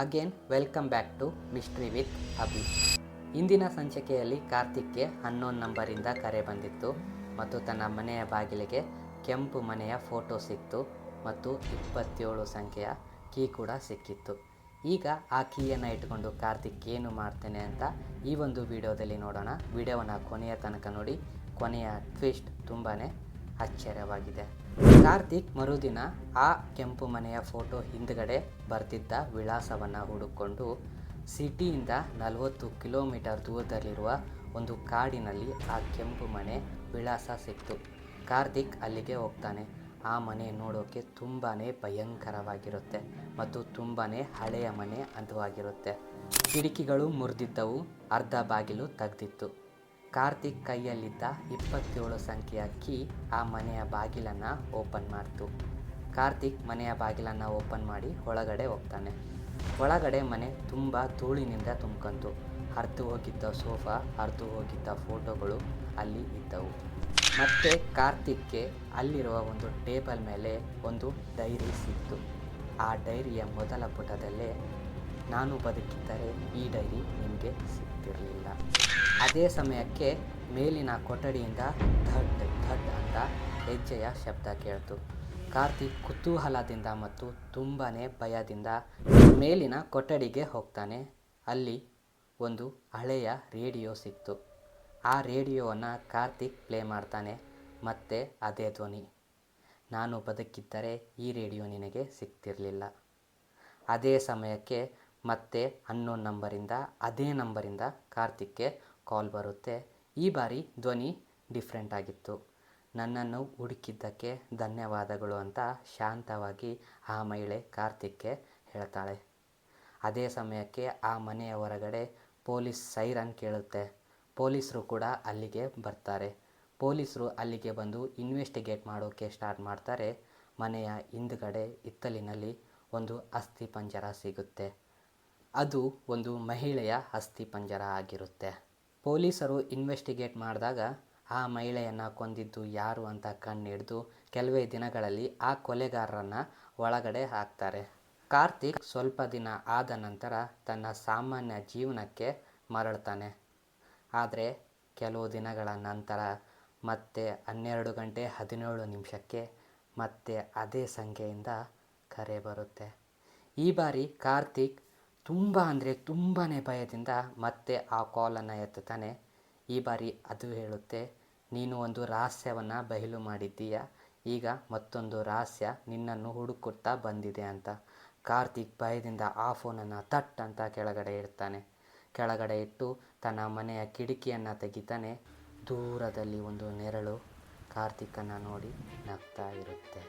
Again welcome back to mystery with Abhi. ಇಂದಿನ ಸಂಚಿಕೆಯಲ್ಲಿ ಕಾರ್ತಿಕ್ಗೆ 11 ನಂಬರಿಂದ ಕರೆ ಬಂದಿತ್ತು ಮತ್ತು ತನ್ನ ಮನೆಯ ಬಾಗಿಲಿಗೆ ಕೆಂಪು ಮನೆಯ ಫೋಟೋ ಸಿಕ್ತು ಮತ್ತು 27 ಸಂಖ್ಯೆಯ ಕೀ ಕೂಡ ಸಿಕ್ಕಿತ್ತು. ಈಗ ಆ ಕೀಯನ್ನು ಇಟ್ಕೊಂಡು ಕಾರ್ತಿಕ್ ಏನು ಮಾಡ್ತೇನೆ ಅಂತ ಈ ಒಂದು ವಿಡಿಯೋದಲ್ಲಿ ನೋಡೋಣ. ವಿಡಿಯೋವನ್ನು ಕೊನೆಯ ತನಕ ನೋಡಿ, ಕೊನೆಯ ಟ್ವಿಸ್ಟ್ ತುಂಬಾ ಆಶ್ಚರ್ಯವಾಗಿದೆ. ಕಾರ್ತಿಕ್ ಮರುದಿನ ಆ ಕೆಂಪು ಮನೆಯ ಫೋಟೋ ಹಿಂದ್ಗಡೆ ಬರ್ತಿದ್ದ ವಿಳಾಸವನ್ನು ಹುಡುಕೊಂಡು ಸಿಟಿಯಿಂದ 40 ಕಿಲೋಮೀಟರ್ ದೂರದಲ್ಲಿರುವ ಒಂದು ಕಾಡಿನಲ್ಲಿ ಆ ಕೆಂಪು ಮನೆ ವಿಳಾಸ ಸಿಕ್ತು. ಕಾರ್ತಿಕ್ ಅಲ್ಲಿಗೆ ಹೋಗ್ತಾನೆ. ಆ ಮನೆ ನೋಡೋಕ್ಕೆ ತುಂಬಾ ಭಯಂಕರವಾಗಿರುತ್ತೆ ಮತ್ತು ತುಂಬಾ ಹಳೆಯ ಮನೆ ಅಂದವಾಗಿರುತ್ತೆ. ಕಿಟಕಿಗಳು ಮುರಿದಿದ್ದವು, ಅರ್ಧ ಬಾಗಿಲು ತೆಗೆದಿತ್ತು. ಕಾರ್ತಿಕ್ ಕೈಯಲ್ಲಿದ್ದ 27 ಸಂಖ್ಯೆಯ ಕೀ ಆ ಮನೆಯ ಬಾಗಿಲನ್ನು ಓಪನ್ ಮಾಡ್ತು. ಕಾರ್ತಿಕ್ ಮನೆಯ ಬಾಗಿಲನ್ನು ಓಪನ್ ಮಾಡಿ ಒಳಗಡೆ ಹೋಗ್ತಾನೆ. ಒಳಗಡೆ ಮನೆ ತುಂಬ ಧೂಳಿನಿಂದ ತುಂಬ್ಕೊಂತು. ಹರಿದು ಹೋಗಿದ್ದ ಸೋಫಾ, ಹರಿದು ಹೋಗಿದ್ದ ಫೋಟೋಗಳು ಅಲ್ಲಿ ಇದ್ದವು. ಮತ್ತು ಕಾರ್ತಿಕ್ಗೆ ಅಲ್ಲಿರುವ ಒಂದು ಟೇಬಲ್ ಮೇಲೆ ಒಂದು ಡೈರಿ ಸಿಕ್ತು. ಆ ಡೈರಿಯ ಮೊದಲ ಪುಟದಲ್ಲೇ ನಾನು ಬದುಕಿದ್ದರೆ ಈ ಡೈರಿ ನಿಮಗೆ ಸಿಗ್ತಿರಲಿಲ್ಲ. ಅದೇ ಸಮಯಕ್ಕೆ ಮೇಲಿನ ಕೊಠಡಿಯಿಂದ ಧಡ್ ಧಡ್ ಅಂತ ಹೆಜ್ಜೆಯ ಶಬ್ದ ಕೇಳ್ತು. ಕಾರ್ತಿಕ್ ಕುತೂಹಲದಿಂದ ಮತ್ತು ತುಂಬಾ ಭಯದಿಂದ ಮೇಲಿನ ಕೊಠಡಿಗೆ ಹೋಗ್ತಾನೆ. ಅಲ್ಲಿ ಒಂದು ಹಳೆಯ ರೇಡಿಯೋ ಸಿಕ್ತು. ಆ ರೇಡಿಯೋವನ್ನು ಕಾರ್ತಿಕ್ ಪ್ಲೇ ಮಾಡ್ತಾನೆ. ಮತ್ತೆ ಅದೇ ಧ್ವನಿ, ನಾನು ಬದುಕಿದ್ದರೆ ಈ ರೇಡಿಯೋ ನಿನಗೆ ಸಿಗ್ತಿರಲಿಲ್ಲ. ಅದೇ ಸಮಯಕ್ಕೆ ಮತ್ತೆ 11 ನಂಬರಿಂದ ಅದೇ ನಂಬರಿಂದ ಕಾರ್ತಿಕ್ಗೆ ಕಾಲ್ ಬರುತ್ತೆ. ಈ ಬಾರಿ ಧ್ವನಿ ಡಿಫ್ರೆಂಟ್ ಆಗಿತ್ತು. ನನ್ನನ್ನು ಹುಡುಕಿದ್ದಕ್ಕೆ ಧನ್ಯವಾದಗಳು ಅಂತ ಶಾಂತವಾಗಿ ಆ ಮಹಿಳೆ ಕಾರ್ತಿಕ್ಗೆ ಹೇಳ್ತಾಳೆ. ಅದೇ ಸಮಯಕ್ಕೆ ಆ ಮನೆಯ ಹೊರಗಡೆ ಪೊಲೀಸ್ ಸೈರನ್ ಕೇಳುತ್ತೆ. ಪೊಲೀಸರು ಕೂಡ ಅಲ್ಲಿಗೆ ಬರ್ತಾರೆ. ಪೊಲೀಸರು ಅಲ್ಲಿಗೆ ಬಂದು ಇನ್ವೆಸ್ಟಿಗೇಟ್ ಮಾಡೋಕ್ಕೆ ಸ್ಟಾರ್ಟ್ ಮಾಡ್ತಾರೆ. ಮನೆಯ ಹಿಂದುಗಡೆ ಹಿತ್ತಲಿನಲ್ಲಿ ಒಂದು ಅಸ್ಥಿಪಂಜರ ಸಿಗುತ್ತೆ. ಅದು ಒಂದು ಮಹಿಳೆಯ ಅಸ್ಥಿಪಂಜರ ಆಗಿರುತ್ತೆ. ಪೊಲೀಸರು ಇನ್ವೆಸ್ಟಿಗೇಟ್ ಮಾಡಿದಾಗ ಆ ಮಹಿಳೆಯನ್ನು ಕೊಂದಿದ್ದು ಯಾರು ಅಂತ ಕಂಡುಹಿಡಿದು ಕೆಲವೇ ದಿನಗಳಲ್ಲಿ ಆ ಕೊಲೆಗಾರರನ್ನು ಒಳಗಡೆ ಹಾಕ್ತಾರೆ. ಕಾರ್ತಿಕ್ ಸ್ವಲ್ಪ ದಿನ ಆದ ನಂತರ ತನ್ನ ಸಾಮಾನ್ಯ ಜೀವನಕ್ಕೆ ಮರಳ್ತಾನೆ. ಆದರೆ ಕೆಲವು ದಿನಗಳ ನಂತರ ಮತ್ತೆ 12 ಗಂಟೆ 17 ನಿಮಿಷಕ್ಕೆ ಮತ್ತೆ ಅದೇ ಸಂಖ್ಯೆಯಿಂದ ಕರೆ ಬರುತ್ತೆ. ಈ ಬಾರಿ ಕಾರ್ತಿಕ್ ತುಂಬ ಅಂದರೆ ತುಂಬಾ ಭಯದಿಂದ ಮತ್ತೆ ಆ ಕಾಲನ್ನು ಎತ್ತುತ್ತಾನೆ. ಈ ಬಾರಿ ಅದು ಹೇಳುತ್ತೆ, ನೀನು ಒಂದು ರಹಸ್ಯವನ್ನು ಬಯಲು ಮಾಡಿದ್ದೀಯ, ಈಗ ಮತ್ತೊಂದು ರಹಸ್ಯ ನಿನ್ನನ್ನು ಹುಡುಕುತ್ತಾ ಬಂದಿದೆ ಅಂತ. ಕಾರ್ತಿಕ್ ಭಯದಿಂದ ಆ ಫೋನನ್ನು ತಟ್ ಅಂತ ಕೆಳಗಡೆ ಇಡ್ತಾನೆ. ಕೆಳಗಡೆ ಇಟ್ಟು ತನ್ನ ಮನೆಯ ಕಿಟಕಿಯನ್ನು ತೆಗಿತಾನೆ. ದೂರದಲ್ಲಿ ಒಂದು ನೆರಳು ಕಾರ್ತಿಕನ್ನು ನೋಡಿ ನಗ್ತಾ ಇರುತ್ತೆ.